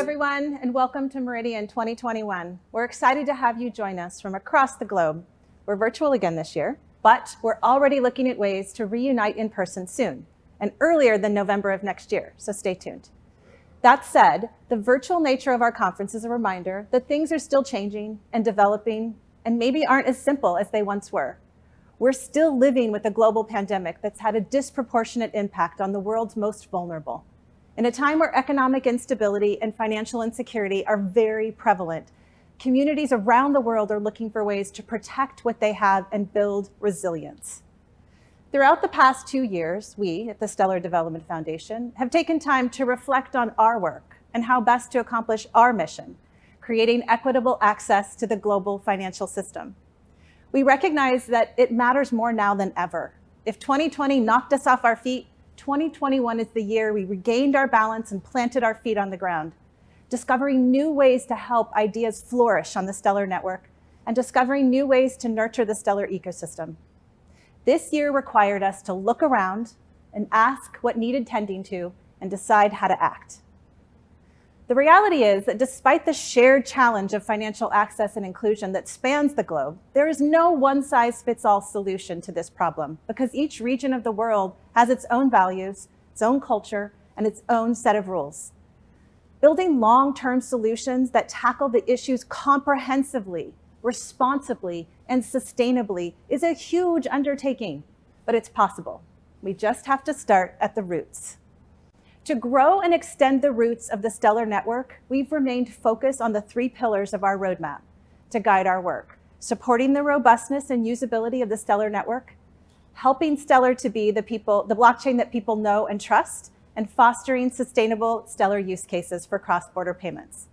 everyone, and welcome to Meridian 2021. We're excited to have you join us from across the globe. We're virtual again this year, but we're already looking at ways to reunite in person soon, and earlier than November of next year, so stay tuned. That said, the virtual nature of our conference is a reminder that things are still changing and developing, and maybe aren't as simple as they once were. We're still living with a global pandemic that's had a disproportionate impact on the world's most vulnerable. In a time where economic instability and financial insecurity are very prevalent, communities around the world are looking for ways to protect what they have and build resilience. Throughout the past 2 years, we at the Stellar Development Foundation have taken time to reflect on our work and how best to accomplish our mission, creating equitable access to the global financial system. We recognize that it matters more now than ever. If 2020 knocked us off our feet, 2021 is the year we regained our balance and planted our feet on the ground, discovering new ways to help ideas flourish on the Stellar network and discovering new ways to nurture the Stellar ecosystem. This year required us to look around and ask what needed tending to and decide how to act. The reality is that despite the shared challenge of financial access and inclusion that spans the globe, there is no one-size-fits-all solution to this problem because each region of the world has its own values, its own culture, and its own set of rules. Building long-term solutions that tackle the issues comprehensively, responsibly, and sustainably is a huge undertaking, but it's possible. We just have to start at the roots. To grow and extend the roots of the Stellar network, we've remained focused on the 3 pillars of our roadmap to guide our work: supporting the robustness and usability of the Stellar network, helping Stellar to be the blockchain that people know and trust, and fostering sustainable Stellar use cases for cross-border payments.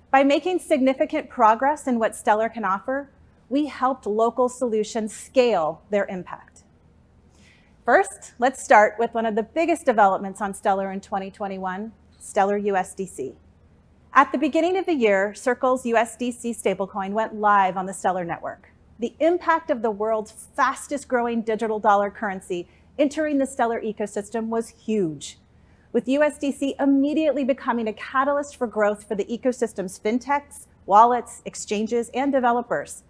By making significant progress in what Stellar can offer, we helped local solutions scale their impact. First, let's start with one of the biggest developments on Stellar in 2021, Stellar USDC. At the beginning of the year, Circle's USDC stablecoin went live on the Stellar network. The impact of the world's fastest growing digital dollar currency entering the Stellar ecosystem was huge, with USDC immediately becoming a catalyst for growth for the ecosystem's fintechs, wallets, exchanges, and developers.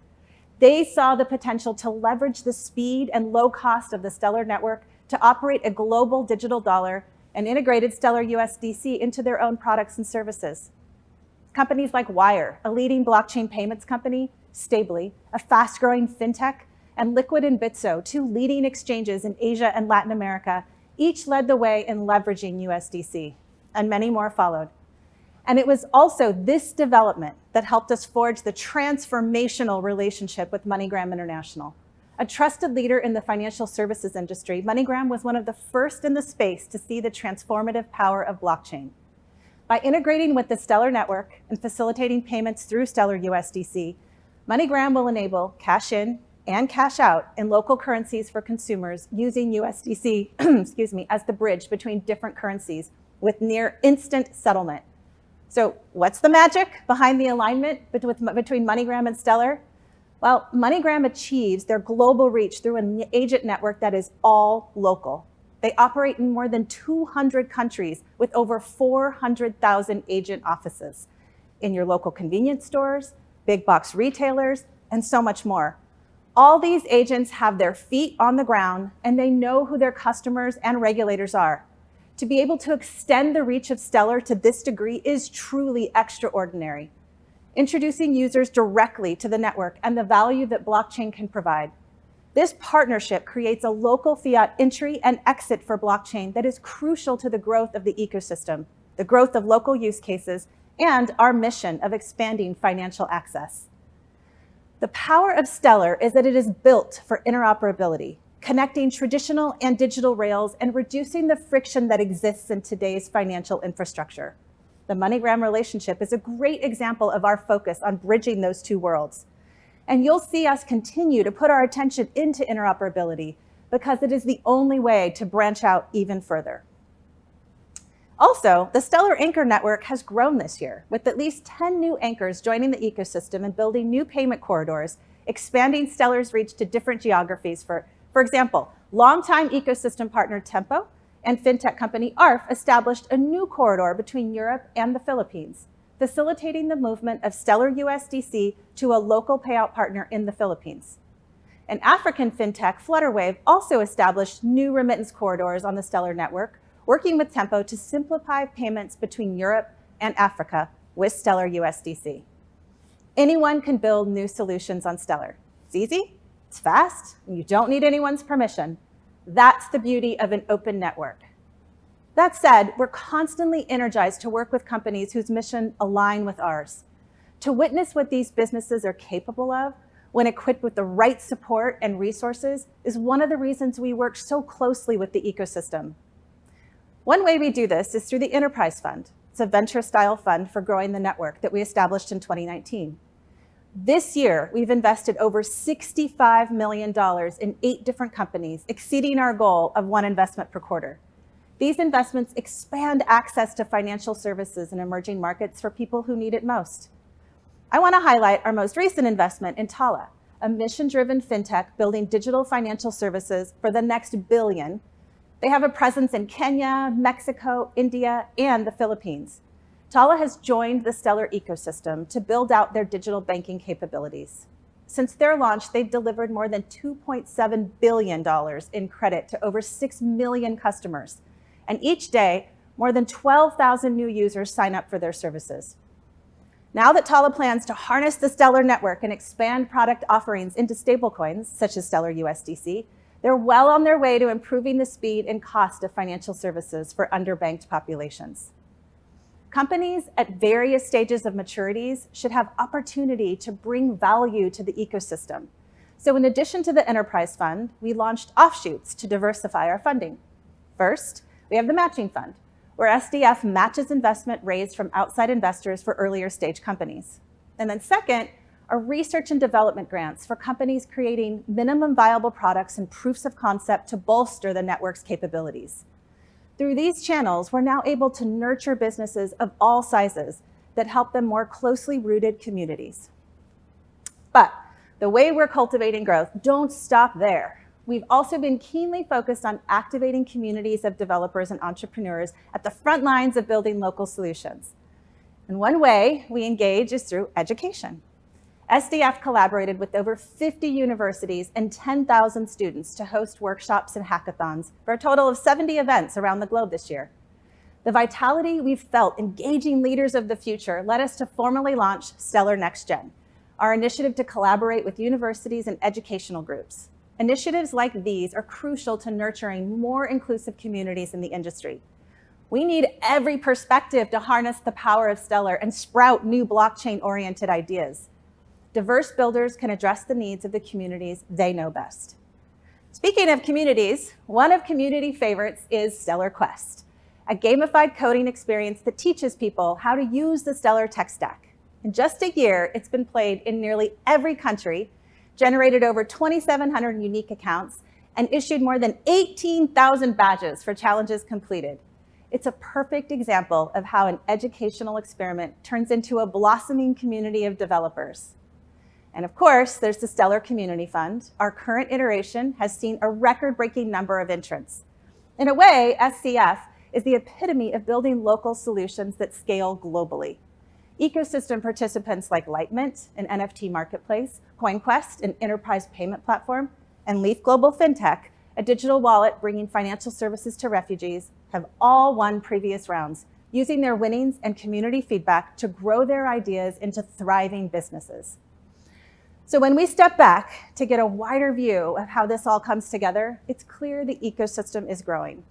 They saw the potential to leverage the speed and low cost of the Stellar network to operate a global digital dollar and integrated Stellar USDC into their own products and services. Companies like Wire, a leading blockchain payments company, Stably, a fast-growing fintech, and Liquid and Bitso, 2 leading exchanges in Asia and Latin America, each led the way in leveraging USDC, and many more followed. And it was also this development that helped us forge the transformational relationship with MoneyGram International. A trusted leader in the financial services industry, MoneyGram was one of the first in the space to see the transformative power of blockchain. By integrating with the Stellar network and facilitating payments through Stellar USDC, MoneyGram will enable cash in and cash out in local currencies for consumers using USDC as the bridge between different currencies with near instant settlement. So what's the magic behind the alignment between MoneyGram and Stellar? Well, MoneyGram achieves their global reach through an agent network that is all local. They operate in more than 200 countries with over 400,000 agent offices in your local convenience stores, big box retailers, and so much more. All these agents have their feet on the ground and they know who their customers and regulators are. To be able to extend the reach of Stellar to this degree is truly extraordinary, introducing users directly to the network and the value that blockchain can provide. This partnership creates a local fiat entry and exit for blockchain that is crucial to the growth of the ecosystem, the growth of local use cases, and our mission of expanding financial access. The power of Stellar is that it is built for interoperability, connecting traditional and digital rails and reducing the friction that exists in today's financial infrastructure. The MoneyGram relationship is a great example of our focus on bridging those 2 worlds. And you'll see us continue to put our attention into interoperability because it is the only way to branch out even further. Also, the Stellar Anchor network has grown this year, with at least 10 new anchors joining the ecosystem and building new payment corridors, expanding Stellar's reach to different geographies. For example, longtime ecosystem partner Tempo and fintech company ARF established a new corridor between Europe and the Philippines, facilitating the movement of Stellar USDC to a local payout partner in the Philippines. And African fintech Flutterwave also established new remittance corridors on the Stellar network, working with Tempo to simplify payments between Europe and Africa with Stellar USDC. Anyone can build new solutions on Stellar. It's easy, it's fast, and you don't need anyone's permission. That's the beauty of an open network. That said, we're constantly energized to work with companies whose mission align with ours. To witness what these businesses are capable of when equipped with the right support and resources is one of the reasons we work so closely with the ecosystem. One way we do this is through the Enterprise Fund. It's a venture-style fund for growing the network that we established in 2019. This year, we've invested over $65 million in 8 different companies, exceeding our goal of 1 investment per quarter. These investments expand access to financial services in emerging markets for people who need it most. I want to highlight our most recent investment in Tala, a mission-driven fintech building digital financial services for the next billion. They have a presence in Kenya, Mexico, India, and the Philippines. Tala has joined the Stellar ecosystem to build out their digital banking capabilities. Since their launch, they've delivered more than $2.7 billion in credit to over 6 million customers. And each day, more than 12,000 new users sign up for their services. Now that Tala plans to harness the Stellar network and expand product offerings into stablecoins, such as Stellar USDC, they're well on their way to improving the speed and cost of financial services for underbanked populations. Companies at various stages of maturities should have opportunity to bring value to the ecosystem. So in addition to the Enterprise Fund, we launched offshoots to diversify our funding. First, we have the Matching Fund, where SDF matches investment raised from outside investors for earlier stage companies. And then second, are research and development grants for companies creating minimum viable products and proofs of concept to bolster the network's capabilities. Through these channels, we're now able to nurture businesses of all sizes that help them more closely rooted communities. But the way we're cultivating growth don't stop there. We've also been keenly focused on activating communities of developers and entrepreneurs at the front lines of building local solutions. And one way we engage is through education. SDF collaborated with over 50 universities and 10,000 students to host workshops and hackathons for a total of 70 events around the globe this year. The vitality we've felt engaging leaders of the future led us to formally launch Stellar Next Gen, our initiative to collaborate with universities and educational groups. Initiatives like these are crucial to nurturing more inclusive communities in the industry. We need every perspective to harness the power of Stellar and sprout new blockchain-oriented ideas. Diverse builders can address the needs of the communities they know best. Speaking of communities, one of community favorites is Stellar Quest, a gamified coding experience that teaches people how to use the Stellar tech stack. In just a year, it's been played in nearly every country, generated over 2,700 unique accounts, and issued more than 18,000 badges for challenges completed. It's a perfect example of how an educational experiment turns into a blossoming community of developers. And of course, there's the Stellar Community Fund. Our current iteration has seen a record-breaking number of entrants. In a way, SCF is the epitome of building local solutions that scale globally. Ecosystem participants like Lightmint, an NFT marketplace, CoinQuest, an enterprise payment platform, and Leaf Global FinTech, a digital wallet bringing financial services to refugees, have all won previous rounds, using their winnings and community feedback to grow their ideas into thriving businesses. So when we step back to get a wider view of how this all comes together, it's clear the ecosystem is growing.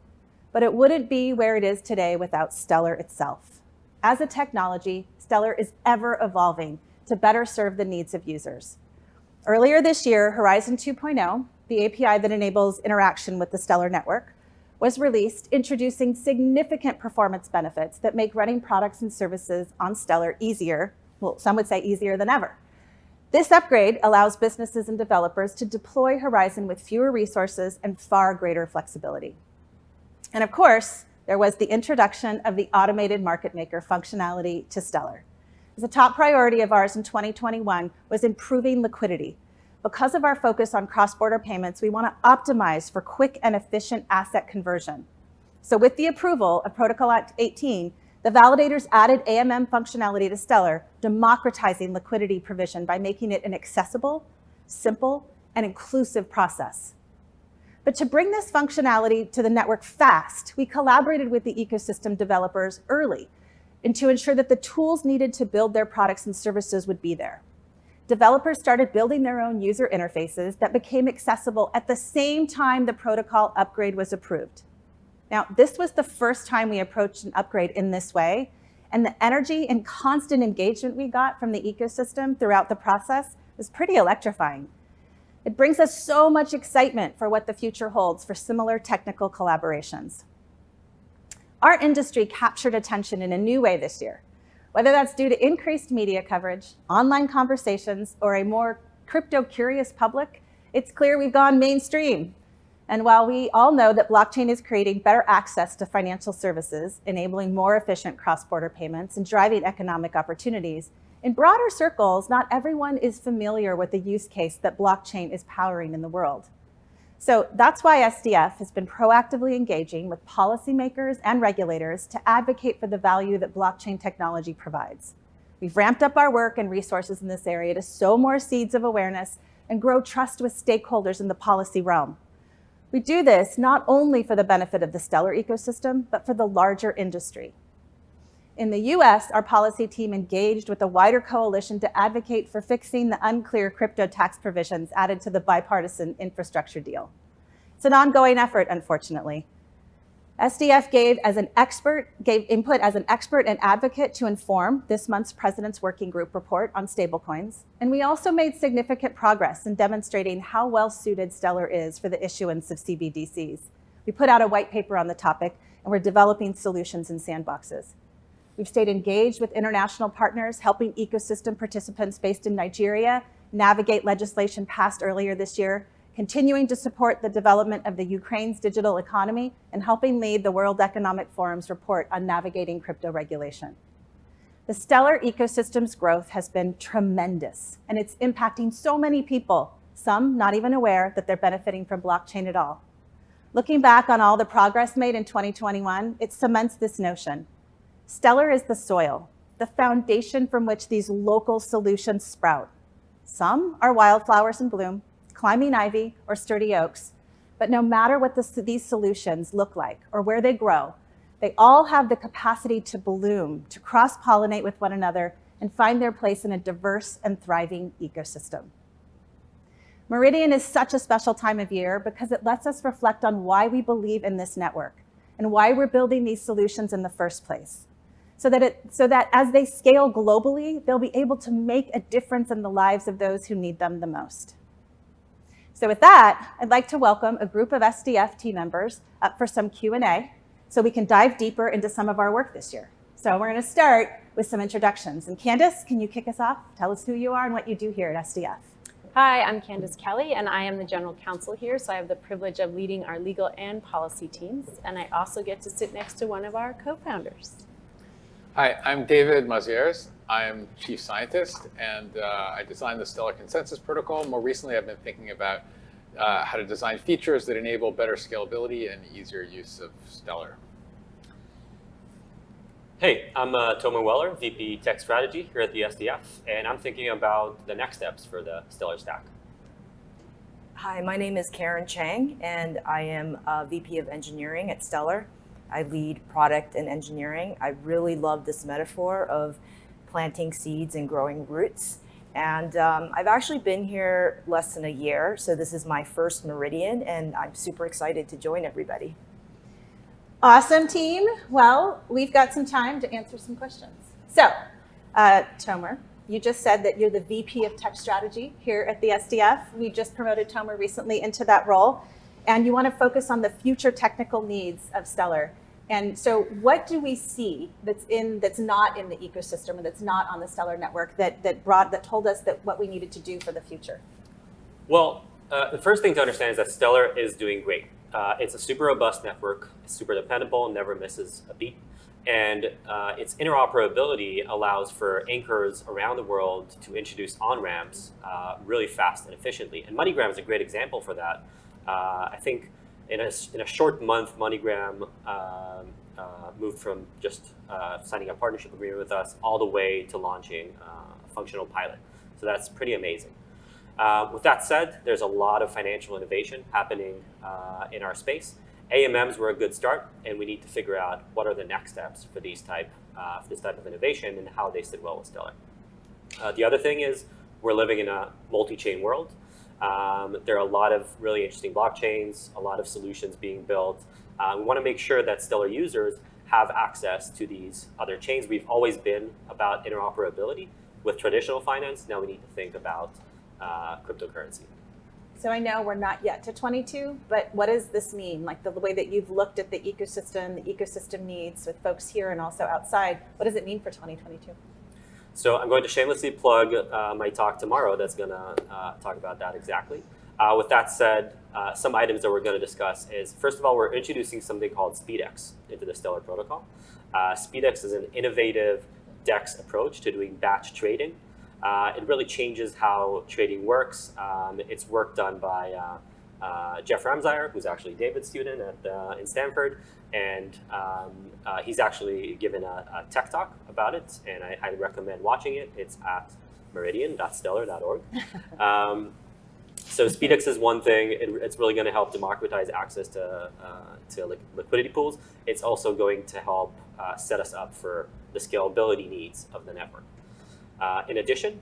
But it wouldn't be where it is today without Stellar itself. As a technology, Stellar is ever evolving to better serve the needs of users. Earlier this year, Horizon 2.0, the API that enables interaction with the Stellar network, was released, introducing significant performance benefits that make running products and services on Stellar easier, well, some would say easier than ever. This upgrade allows businesses and developers to deploy Horizon with fewer resources and far greater flexibility. And of course, there was the introduction of the automated market maker functionality to Stellar. The top priority of ours in 2021 was improving liquidity. Because of our focus on cross-border payments, we want to optimize for quick and efficient asset conversion. So with the approval of Protocol 18, the validators added AMM functionality to Stellar, democratizing liquidity provision by making it an accessible, simple, and inclusive process. But to bring this functionality to the network fast, we collaborated with the ecosystem developers early and to ensure that the tools needed to build their products and services would be there. Developers started building their own user interfaces that became accessible at the same time the protocol upgrade was approved. Now, this was the first time we approached an upgrade in this way, and the energy and constant engagement we got from the ecosystem throughout the process was pretty electrifying. It brings us so much excitement for what the future holds for similar technical collaborations. Our industry captured attention in a new way this year, whether that's due to increased media coverage, online conversations, or a more crypto-curious public. It's clear we've gone mainstream. And while we all know that blockchain is creating better access to financial services, enabling more efficient cross-border payments, and driving economic opportunities, in broader circles, not everyone is familiar with the use case that blockchain is powering in the world. So that's why SDF has been proactively engaging with policymakers and regulators to advocate for the value that blockchain technology provides. We've ramped up our work and resources in this area to sow more seeds of awareness and grow trust with stakeholders in the policy realm. We do this not only for the benefit of the Stellar ecosystem, but for the larger industry. In the US, our policy team engaged with a wider coalition to advocate for fixing the unclear crypto tax provisions added to the bipartisan infrastructure deal. It's an ongoing effort, unfortunately. SDF gave input as an expert and advocate to inform this month's President's Working Group report on stablecoins. And we also made significant progress in demonstrating how well suited Stellar is for the issuance of CBDCs. We put out a white paper on the topic, and we're developing solutions in sandboxes. We've stayed engaged with international partners, helping ecosystem participants based in Nigeria navigate legislation passed earlier this year, continuing to support the development of the Ukraine's digital economy, and helping lead the World Economic Forum's report on navigating crypto regulation. The Stellar ecosystem's growth has been tremendous, and it's impacting so many people, some not even aware that they're benefiting from blockchain at all. Looking back on all the progress made in 2021, it cements this notion. Stellar is the soil, the foundation from which these local solutions sprout. Some are wildflowers in bloom, climbing ivy, or sturdy oaks, but no matter what these solutions look like or where they grow, they all have the capacity to bloom, to cross-pollinate with one another, and find their place in a diverse and thriving ecosystem. Meridian is such a special time of year because it lets us reflect on why we believe in this network and why we're building these solutions in the first place. So that as they scale globally, they'll be able to make a difference in the lives of those who need them the most. So with that, I'd like to welcome a group of SDF team members up for some Q&A so we can dive deeper into some of our work this year. So we're going to start with some introductions. And Candace, can you kick us off? Tell us who you are and what you do here at SDF. Hi, I'm Candace Kelly, and I am the general counsel here, so I have the privilege of leading our legal and policy teams, and I also get to sit next to one of our co-founders. Hi, I'm David Mazieres. I'm chief scientist, and I designed the Stellar Consensus Protocol. More recently, I've been thinking about how to design features that enable better scalability and easier use of Stellar. Hey, I'm Tomer Weller, VP Tech Strategy here at the SDF, and I'm thinking about the next steps for the Stellar stack. Hi, my name is Karen Chang, and I am VP of Engineering at Stellar. I lead product and engineering. I really love this metaphor of planting seeds and growing roots. And I've actually been here less than a year, so this is my first Meridian, and I'm super excited to join everybody. Awesome, team. Well, we've got some time to answer some questions. So, Tomer, you just said that you're the VP of Tech Strategy here at the SDF. We just promoted Tomer recently into that role, and you want to focus on the future technical needs of Stellar. And so what do we see that's not in the ecosystem or that's not on the Stellar network that told us that what we needed to do for the future? Well, the first thing to understand is that Stellar is doing great. It's a super robust network, it's super dependable, never misses a beat. And its interoperability allows for anchors around the world to introduce on-ramps really fast and efficiently. And MoneyGram is a great example for that. I think in a short month, MoneyGram moved from just signing a partnership agreement with us all the way to launching a functional pilot. So that's pretty amazing. With that said, there's a lot of financial innovation happening in our space. AMMs were a good start, and we need to figure out what are the next steps for this type of innovation and how they sit well with Stellar. The other thing is we're living in a multi-chain world. There are a lot of really interesting blockchains, a lot of solutions being built. We want to make sure that Stellar users have access to these other chains. We've always been about interoperability with traditional finance. Now we need to think about cryptocurrency. So I know we're not yet to 22, but what does this mean? Like the way that you've looked at the ecosystem needs with folks here and also outside, what does it mean for 2022? So I'm going to shamelessly plug my talk tomorrow that's going to talk about that exactly. With that said, some items that we're going to discuss is, first of all, we're introducing something called SpeedX into the Stellar protocol. SpeedX is an innovative DEX approach to doing batch trading. It really changes how trading works. It's work done by Jeff Ramsire, who's actually David's student in Stanford, and he's actually given a tech talk about it, and I highly recommend watching it. It's at meridian.stellar.org. So SpeedX is one thing. It's really going to help democratize access to liquidity pools. It's also going to help set us up for the scalability needs of the network. In addition,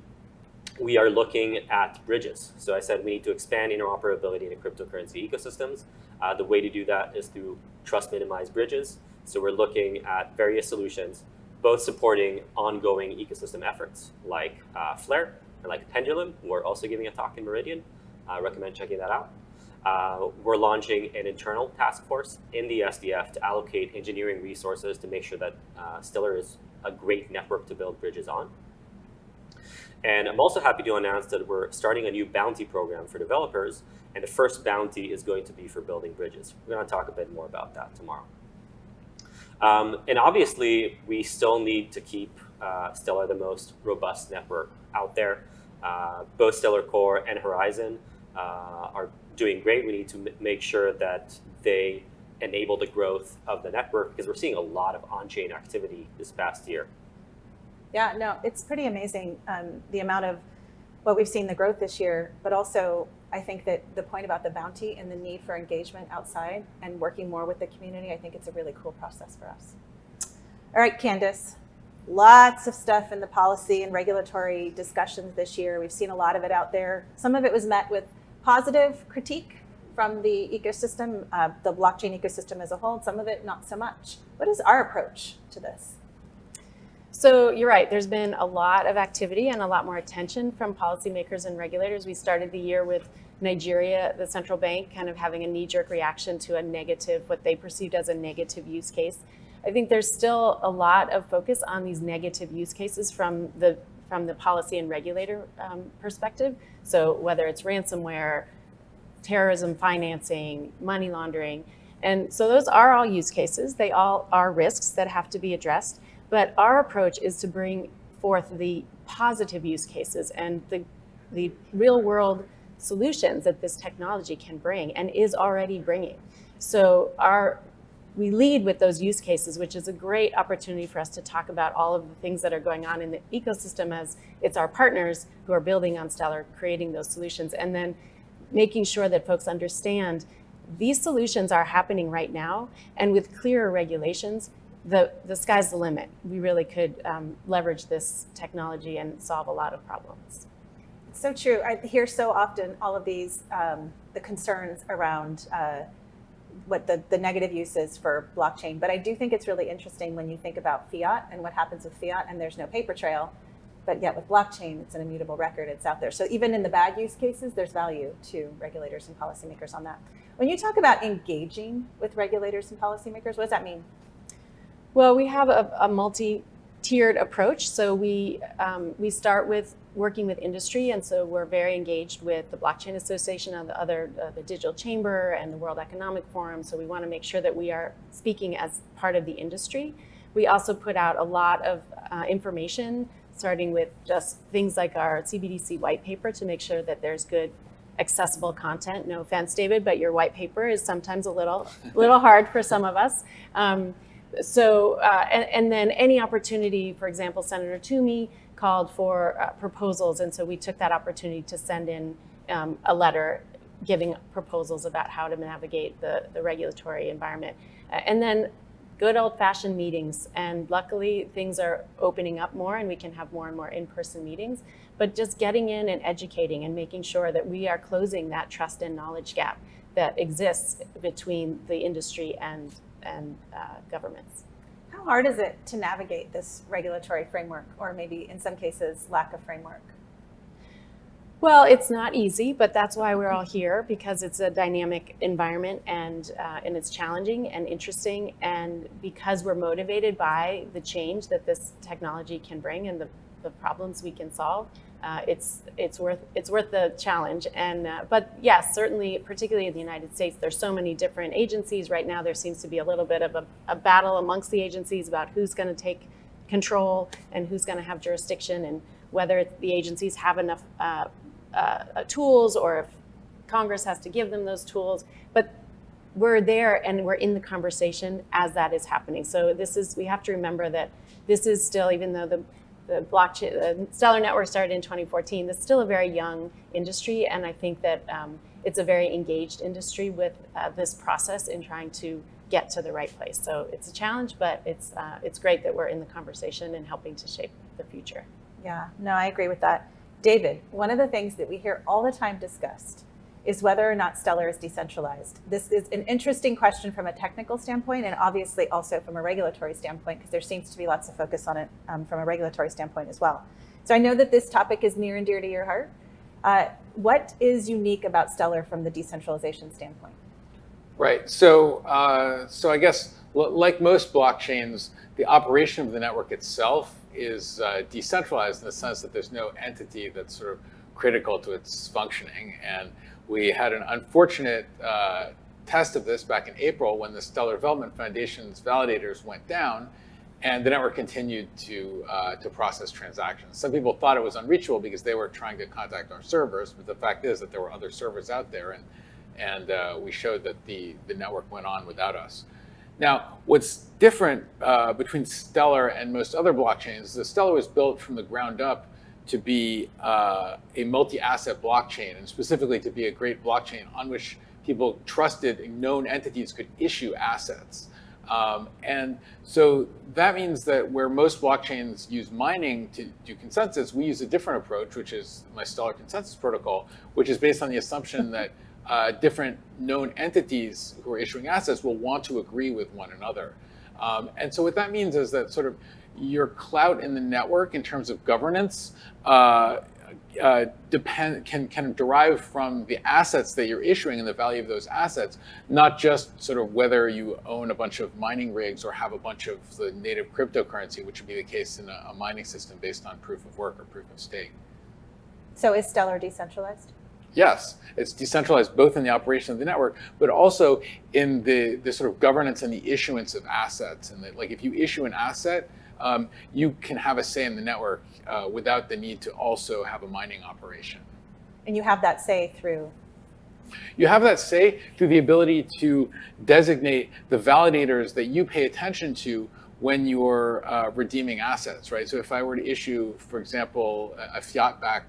we are looking at bridges. So I said we need to expand interoperability in the cryptocurrency ecosystems. The way to do that is through trust minimized bridges. So we're looking at various solutions, both supporting ongoing ecosystem efforts like Flare and like Pendulum, who are also giving a talk in Meridian. I recommend checking that out. We're launching an internal task force in the SDF to allocate engineering resources to make sure that Stellar is a great network to build bridges on. And I'm also happy to announce that we're starting a new bounty program for developers, and the first bounty is going to be for building bridges. We're going to talk a bit more about that tomorrow. And obviously, we still need to keep Stellar the most robust network out there. Both Stellar Core and Horizon are doing great. We need to make sure that they enable the growth of the network, because we're seeing a lot of on-chain activity this past year. Yeah, no, it's pretty amazing, the amount of what we've seen, the growth this year, but also I think that the point about the bounty and the need for engagement outside and working more with the community, I think it's a really cool process for us. All right, Candace, lots of stuff in the policy and regulatory discussions this year. We've seen a lot of it out there. Some of it was met with positive critique from the ecosystem, the blockchain ecosystem as a whole, some of it not so much. What is our approach to this? So you're right, there's been a lot of activity and a lot more attention from policymakers and regulators. We started the year with Nigeria, the central bank, kind of having a knee-jerk reaction to a negative, what they perceived as a negative use case. I think there's still a lot of focus on these negative use cases from the policy and regulator perspective. So whether it's ransomware, terrorism financing, money laundering. And so those are all use cases. They all are risks that have to be addressed. But our approach is to bring forth the positive use cases and the real world solutions that this technology can bring and is already bringing. So we lead with those use cases, which is a great opportunity for us to talk about all of the things that are going on in the ecosystem, as it's our partners who are building on Stellar, creating those solutions, and then making sure that folks understand these solutions are happening right now, and with clearer regulations, the sky's the limit. We really could leverage this technology and solve a lot of problems. It's so true. I hear so often all of these, the concerns around what the negative uses for blockchain. But I do think it's really interesting when you think about fiat and what happens with fiat, and there's no paper trail. But yet with blockchain, it's an immutable record. It's out there. So even in the bad use cases, there's value to regulators and policymakers on that. When you talk about engaging with regulators and policymakers, what does that mean? Well, we have a multi-tiered approach. So we start with working with industry, and so we're very engaged with the Blockchain Association and the Digital Chamber and the World Economic Forum. So we want to make sure that we are speaking as part of the industry. We also put out a lot of information, starting with just things like our CBDC white paper to make sure that there's good accessible content. No offense, David, but your white paper is sometimes a little hard for some of us. And then any opportunity, for example, Senator Toomey called for proposals, and so we took that opportunity to send in a letter giving proposals about how to navigate the regulatory environment. And then good old-fashioned meetings, and luckily things are opening up more and we can have more and more in-person meetings, but just getting in and educating and making sure that we are closing that trust and knowledge gap that exists between the industry and governments. How hard is it to navigate this regulatory framework, or maybe in some cases lack of framework? Well, it's not easy, but that's why we're all here, because it's a dynamic environment, and it's challenging and interesting, and because we're motivated by the change that this technology can bring and the problems we can solve. It's worth the challenge. And but yes, certainly, particularly in the United States, there's so many different agencies right now. There seems to be a little bit of a battle amongst the agencies about who's going to take control and who's going to have jurisdiction, and whether the agencies have enough tools, or if Congress has to give them those tools. But we're there and we're in the conversation as that is happening. So we have to remember that this is still, even though the blockchain, the Stellar Network started in 2014, it's still a very young industry, and I think that it's a very engaged industry with this process in trying to get to the right place. So it's a challenge, but it's great that we're in the conversation and helping to shape the future. Yeah, no, I agree with that. David, one of the things that we hear all the time discussed is whether or not Stellar is decentralized. This is an interesting question from a technical standpoint, and obviously also from a regulatory standpoint, because there seems to be lots of focus on it from a regulatory standpoint as well. So I know that this topic is near and dear to your heart. What is unique about Stellar from the decentralization standpoint? Right. So I guess, like most blockchains, the operation of the network itself is decentralized in the sense that there's no entity that's sort of critical to its functioning. And we had an unfortunate test of this back in April when the Stellar Development Foundation's validators went down, and the network continued to process transactions. Some people thought it was unreachable because they were trying to contact our servers, but the fact is that there were other servers out there, and we showed that the network went on without us. Now, what's different between Stellar and most other blockchains is that Stellar was built from the ground up to be a multi-asset blockchain, and specifically to be a great blockchain on which people trusted known entities could issue assets. And so that means that where most blockchains use mining to do consensus, we use a different approach, which is my Stellar consensus protocol, which is based on the assumption that different known entities who are issuing assets will want to agree with one another. And so what that means is that sort of your clout in the network in terms of governance can derive from the assets that you're issuing and the value of those assets, not just sort of whether you own a bunch of mining rigs or have a bunch of the native cryptocurrency, which would be the case in a mining system based on proof of work or proof of stake. So is Stellar decentralized? Yes, it's decentralized both in the operation of the network, but also in the sort of governance and the issuance of assets. And like if you issue an asset, you can have a say in the network without the need to also have a mining operation. And you have that say through? You have that say through the ability to designate the validators that you pay attention to when you're redeeming assets, right? So if I were to issue, for example, a fiat-backed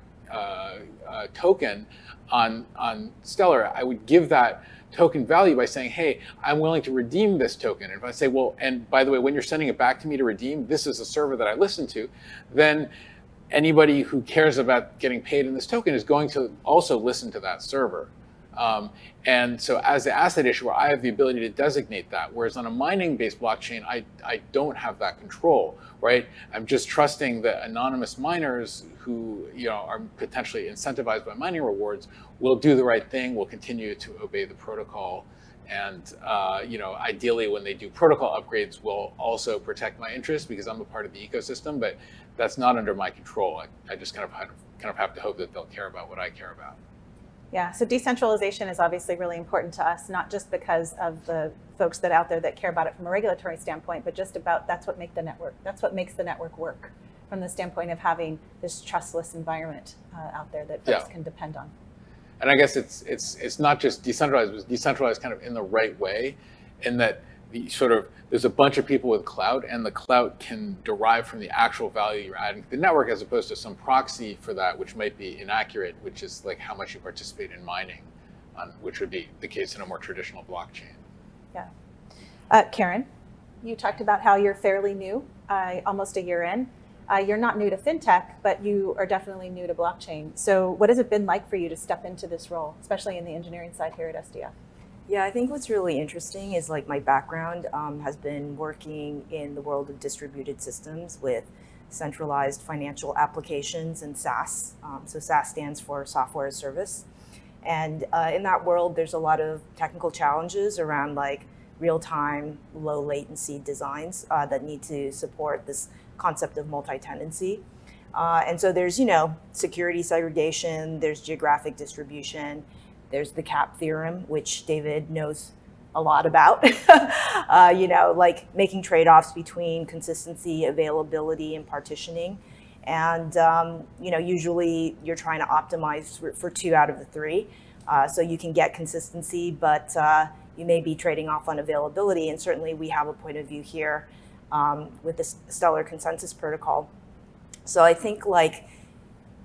token on Stellar, I would give that token value by saying, hey, I'm willing to redeem this token. And if I say, well, and by the way, when you're sending it back to me to redeem, this is a server that I listen to, then anybody who cares about getting paid in this token is going to also listen to that server. And so as the asset issuer, I have the ability to designate that. Whereas on a mining-based blockchain, I don't have that control, right? I'm just trusting that anonymous miners who are potentially incentivized by mining rewards will do the right thing, will continue to obey the protocol. And ideally, when they do protocol upgrades, will also protect my interests because I'm a part of the ecosystem. But that's not under my control. I just kind of have to hope that they'll care about what I care about. Yeah, so decentralization is obviously really important to us, not just because of the folks that out there that care about it from a regulatory standpoint, but just about that's what makes the network work from the standpoint of having this trustless environment out there that folks can depend on. And I guess it's not just decentralized, but decentralized kind of in the right way, in that there's a bunch of people with clout, and the clout can derive from the actual value you're adding to the network, as opposed to some proxy for that, which might be inaccurate, which is like how much you participate in mining, which would be the case in a more traditional blockchain. Yeah. Karen, you talked about how you're fairly new, almost a year in. You're not new to fintech, but you are definitely new to blockchain. So what has it been like for you to step into this role, especially in the engineering side here at SDF? Yeah, I think what's really interesting is like my background has been working in the world of distributed systems with centralized financial applications and SaaS. So SaaS stands for software as service. And in that world, there's a lot of technical challenges around like real-time, low latency designs that need to support this concept of multi-tenancy. And so there's, security segregation, there's geographic distribution, there's the CAP theorem, which David knows a lot about, like making trade-offs between consistency, availability, and partitioning. And, usually you're trying to optimize for 2 out of the 3. So you can get consistency, but you may be trading off on availability. And certainly we have a point of view here with the Stellar Consensus Protocol. So I think like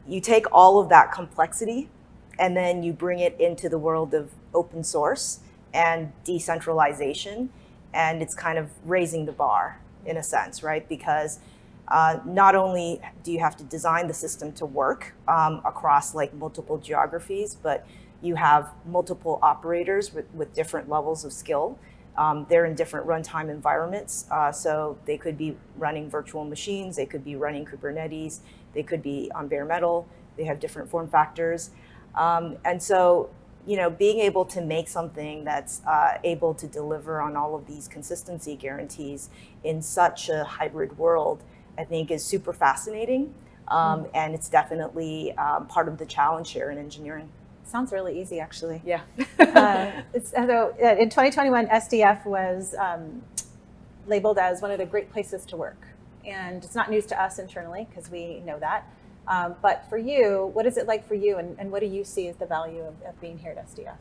you take all of that complexity and then you bring it into the world of open source and decentralization, and it's kind of raising the bar in a sense, right? Because not only do you have to design the system to work across like multiple geographies, but you have multiple operators with different levels of skill. They're in different runtime environments, so they could be running virtual machines, they could be running Kubernetes, they could be on bare metal, they have different form factors. And so, being able to make something that's able to deliver on all of these consistency guarantees in such a hybrid world, I think is super fascinating. And it's definitely part of the challenge here in engineering. Sounds really easy, actually. Yeah. So in 2021, SDF was labeled as one of the great places to work. And it's not news to us internally, because we know that. But for you, what is it like for you, and what do you see as the value of being here at SDF?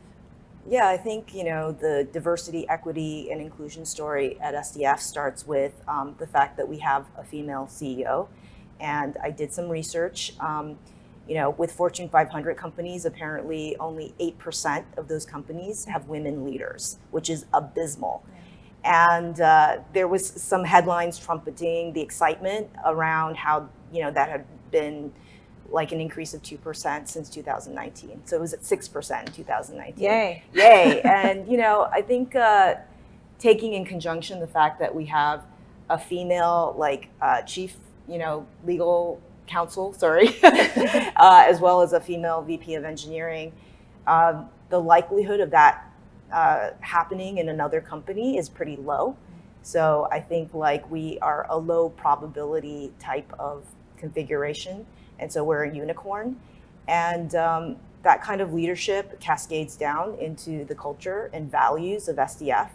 Yeah, I think, the diversity, equity, and inclusion story at SDF starts with the fact that we have a female CEO. And I did some research. With Fortune 500 companies, apparently only 8% of those companies have women leaders, which is abysmal. And there was some headlines trumpeting the excitement around how, that had been like an increase of 2% since 2019. So it was at 6% in 2019. Yay. Yay. And, I think taking in conjunction the fact that we have a female chief, legal counsel, as well as a female VP of engineering, the likelihood of that happening in another company is pretty low. So I think we are a low probability type of configuration. And so we're a unicorn. And that kind of leadership cascades down into the culture and values of SDF.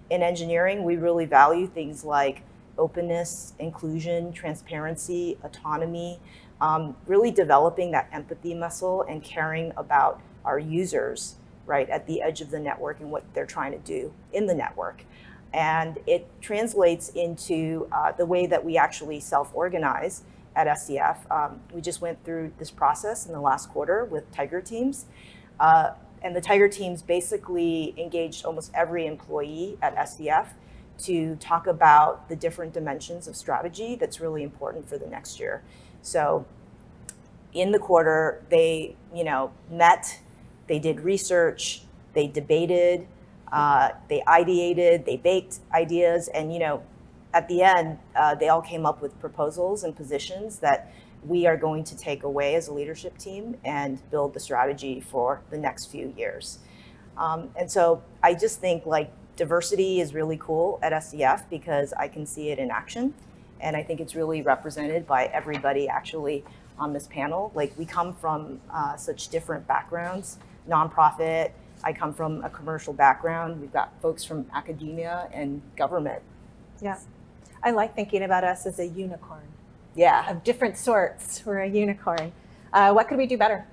In engineering, we really value things like openness, inclusion, transparency, autonomy, really developing that empathy muscle and caring about our users, right, at the edge of the network and what they're trying to do in the network. And it translates into the way that we actually self-organize at SDF. We just went through this process in the last quarter with Tiger Teams. And the Tiger Teams basically engaged almost every employee at SDF to talk about the different dimensions of strategy that's really important for the next year. So in the quarter, they met, they did research, they debated, they ideated, they baked ideas, and at the end, they all came up with proposals and positions that we are going to take away as a leadership team and build the strategy for the next few years. And so I just think diversity is really cool at SDF because I can see it in action. And I think it's really represented by everybody actually on this panel. We come from such different backgrounds, nonprofit. I come from a commercial background. We've got folks from academia and government. Yeah. I like thinking about us as a unicorn. Yeah. Of different sorts. We're a unicorn. What could we do better?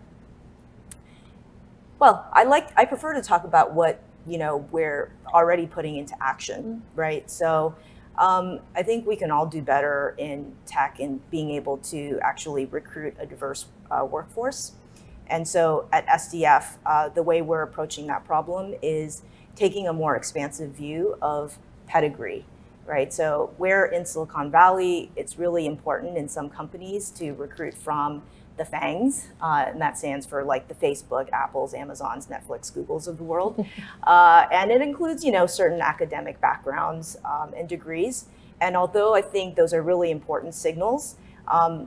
Well, I prefer to talk about what, we're already putting into action, right? So I think we can all do better in tech and being able to actually recruit a diverse workforce. And so at SDF, the way we're approaching that problem is taking a more expansive view of pedigree, right? So where in Silicon Valley, it's really important in some companies to recruit from the FANGs, and that stands for like the Facebook, Apples, Amazons, Netflix, Googles of the world. And it includes, certain academic backgrounds and degrees. And although I think those are really important signals,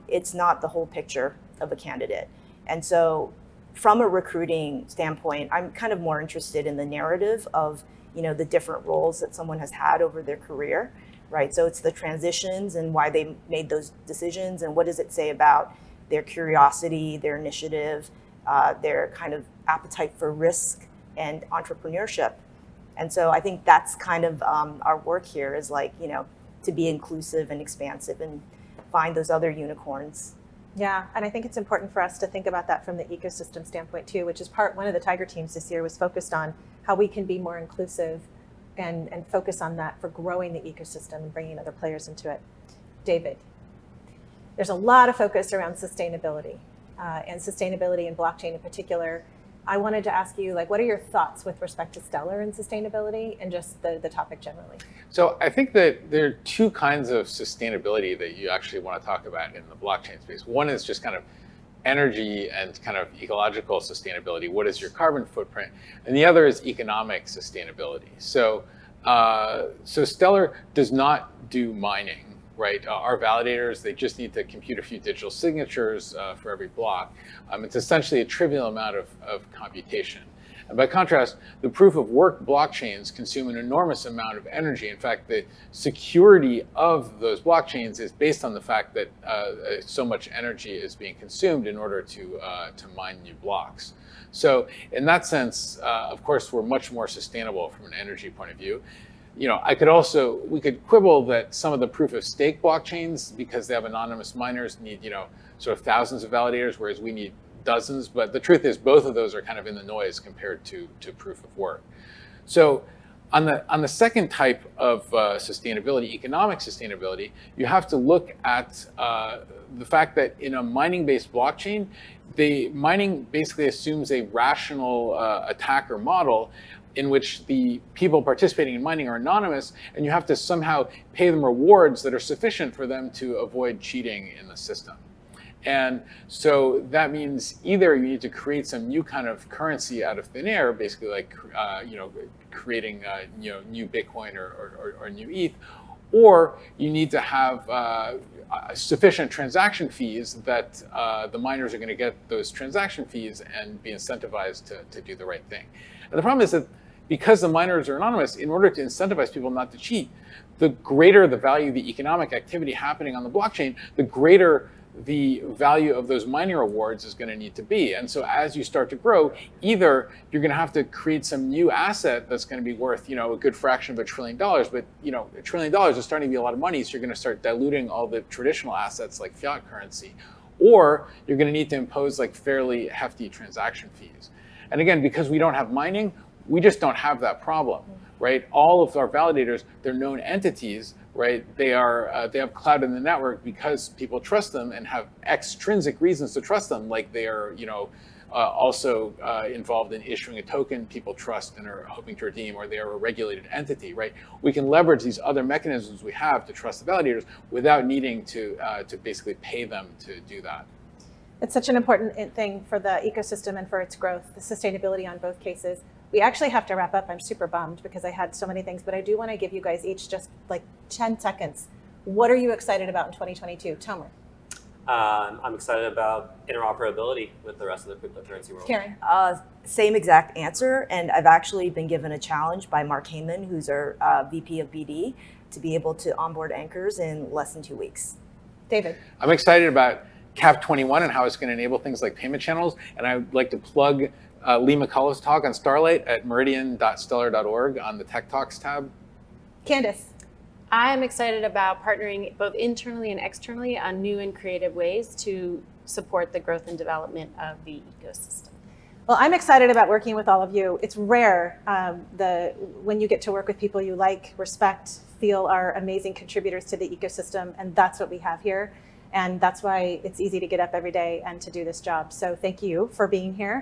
it's not the whole picture of a candidate. And so from a recruiting standpoint, I'm kind of more interested in the narrative of, the different roles that someone has had over their career, right? So it's the transitions and why they made those decisions and what does it say about their curiosity, their initiative, their kind of appetite for risk and entrepreneurship. And so I think that's kind of our work here is like, to be inclusive and expansive and find those other unicorns. Yeah, and I think it's important for us to think about that from the ecosystem standpoint too, which is one of the Tiger teams this year was focused on how we can be more inclusive and focus on that for growing the ecosystem and bringing other players into it. David, there's a lot of focus around sustainability and sustainability in blockchain in particular. I wanted to ask you, what are your thoughts with respect to Stellar and sustainability and just the topic generally? So I think that there are two kinds of sustainability that you actually want to talk about in the blockchain space. One is just kind of energy and kind of ecological sustainability. What is your carbon footprint? And the other is economic sustainability. So, so Stellar does not do mining. Right, our validators, they just need to compute a few digital signatures for every block. It's essentially a trivial amount of computation. And by contrast, the proof of work blockchains consume an enormous amount of energy. In fact, the security of those blockchains is based on the fact that so much energy is being consumed in order to mine new blocks. So in that sense, of course, we're much more sustainable from an energy point of view. We could quibble that some of the proof of stake blockchains, because they have anonymous miners, need, sort of thousands of validators, whereas we need dozens. But the truth is both of those are kind of in the noise compared to proof of work. So on the second type of sustainability, economic sustainability, you have to look at the fact that in a mining-based blockchain, the mining basically assumes a rational attacker model in which the people participating in mining are anonymous, and you have to somehow pay them rewards that are sufficient for them to avoid cheating in the system. And so that means either you need to create some new kind of currency out of thin air, basically like creating new Bitcoin or new ETH, or you need to have sufficient transaction fees that the miners are going to get those transaction fees and be incentivized to do the right thing. And the problem is that because the miners are anonymous, in order to incentivize people not to cheat, the greater the value of the economic activity happening on the blockchain, the greater the value of those mining rewards is going to need to be. And so as you start to grow, either you're going to have to create some new asset that's going to be worth, a good fraction of $1 trillion, but $1 trillion is starting to be a lot of money, so you're going to start diluting all the traditional assets like fiat currency, or you're going to need to impose like fairly hefty transaction fees. And again, because we don't have mining, we just don't have that problem, right? All of our validators, they're known entities, right? They have cloud in the network because people trust them and have extrinsic reasons to trust them, like they are, also involved in issuing a token people trust and are hoping to redeem, or they are a regulated entity, right? We can leverage these other mechanisms we have to trust the validators without needing to basically pay them to do that. It's such an important thing for the ecosystem and for its growth, the sustainability on both cases. We actually have to wrap up. I'm super bummed because I had so many things, but I do want to give you guys each just like 10 seconds. What are you excited about in 2022? Tomer. I'm excited about interoperability with the rest of the cryptocurrency world. Karen. Same exact answer. And I've actually been given a challenge by Mark Heyman, who's our VP of BD, to be able to onboard anchors in less than 2 weeks. David. I'm excited about CAP 21 and how it's going to enable things like payment channels. And I would like to plug Lee McCullough's talk on Starlight at meridian.stellar.org on the Tech Talks tab. Candace. I'm excited about partnering both internally and externally on new and creative ways to support the growth and development of the ecosystem. Well, I'm excited about working with all of you. It's rare when you get to work with people you like, respect, feel are amazing contributors to the ecosystem, and that's what we have here. And that's why it's easy to get up every day and to do this job. So thank you for being here.